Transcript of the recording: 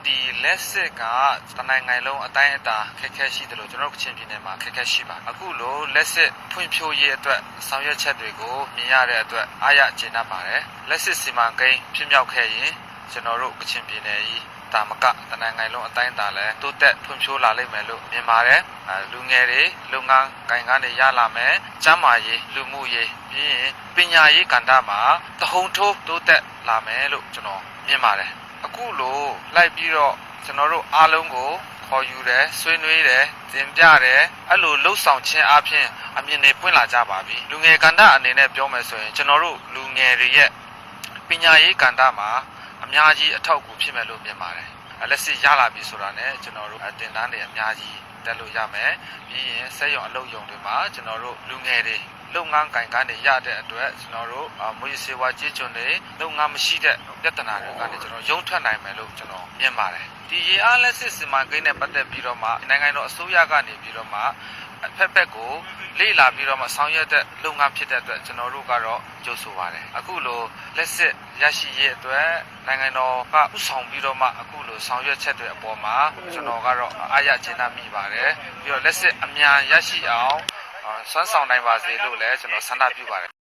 ဒီလက်စစ်ကတနိုင်ငံလုံးအတိုင်းအတာခက်ခဲရှိတယ်လို့ကျွန်တော်ကချင်ပြည်နယ်မှာခက်ခဲရှိပါအခုလိုလက်စစ်ဖွံ့ဖြိုးရေးအတွက်ဆောင်ရွက်ချက်တွေကိုမြင်ရတဲ့အတွက်အားရကျေနပ်ပါတယ်လက်စစ်စီမံကိန်းဖြစ်မြောက်ခဲ့ရင်ကျွန်တော်တို့ကချင်ပြည်နယ်ကြီးတာမကတနိုင်ငံလုံးအတိုင်းအတာလဲတိုးတက်ဖွံ့ဖြိုးလာလိမ့်မယ်လို့မြင်ပါတယ်လူငယ်တွေလုပ်ငန်းကိုင်ကန်းတွေရလာမယ်ကျန်းမာရေးလူမှုရေးပြီးရင်ပညာရေးကဏ္ဍမှာတဟုန်ထိုးတိုးတက်လာမယ်လို့ကျွန်တော်မြင်ပါတယ်အခုလိုလိုက်ပြီးတော့ကျွန်တော်တို့အားလုံးကိုခေါ်ယူတယ်ဆွေးနွေးတယ်တင်ပြတယ်အဲ့လိုလှုပ်ဆောင်ခြင်းအပြင်အမြင်တွေပွင့်လာကြပါပြီလူငယ်ကဏ္ဍအနေနဲ့ပြောမယ်ဆိုရင်ကျွန်တော်တို့လူငယ်တွေရဲ့ပညာရေးကဏ္ဍမှာအများကြီးအထောက်အကူဖြစ်မယ်လို့မြင်ပါတယ်လက်စစ်ရလာပြီဆိုတာနဲ့ကျွန်တော်တို့တင်တန်းတွေအများကြီးတက်လို့ရမယ်ပြီးရင်စက်ရုံအလုပ်ရုံတွေမှာကျွန်တော်တို့လူငယ်တွေလုပ်ငန်းကိုင်ကန်းတွေရတဲ့အတွက်ကျွန်တော်တို့မွေးစေဝါကြေးကျွန်တွေလုပ်ငန်းမရှိတဲ့ပြဿနာတွေကနေကျွန်တော်ရုံထွက်နိုင်မယ်လို့ကျွန်တော်မြင်ပါတယ်ဒီရေအားလက်စစ်စီမံကိန်းနဲ့ပတ်သက်ပြီးတော့မှနိုင်ငံတော်အစိုးရကနေပြီးတော့မှဖက်ဖက်ကိုလေ့လာပြီးတော့မှဆောင်ရွက်တဲ့လုပ်ငန်းဖြစ်တဲ့အတွက်ကျွန်တော်တို့ကတော့ကြိုးဆိုပါတယ်အခုလိုလက်စစ်ရရှိရေးအတွက်နိုင်ငံတော်ကဥဆောင်ပြီးတော့မှအခုလိုဆောင်ရွက်ချက်တွေအပေါ်မှာကျွန်တော်ကတော့အားရကျေနပ်မိပါတယ်ပြီးတော့လက်စစ်အမြန်ရရှိအောင်စွမ်းဆောင်နိုင်ပါစေလို့လည်းကျွန်တော်ဆန္ဒပြုပါတယ်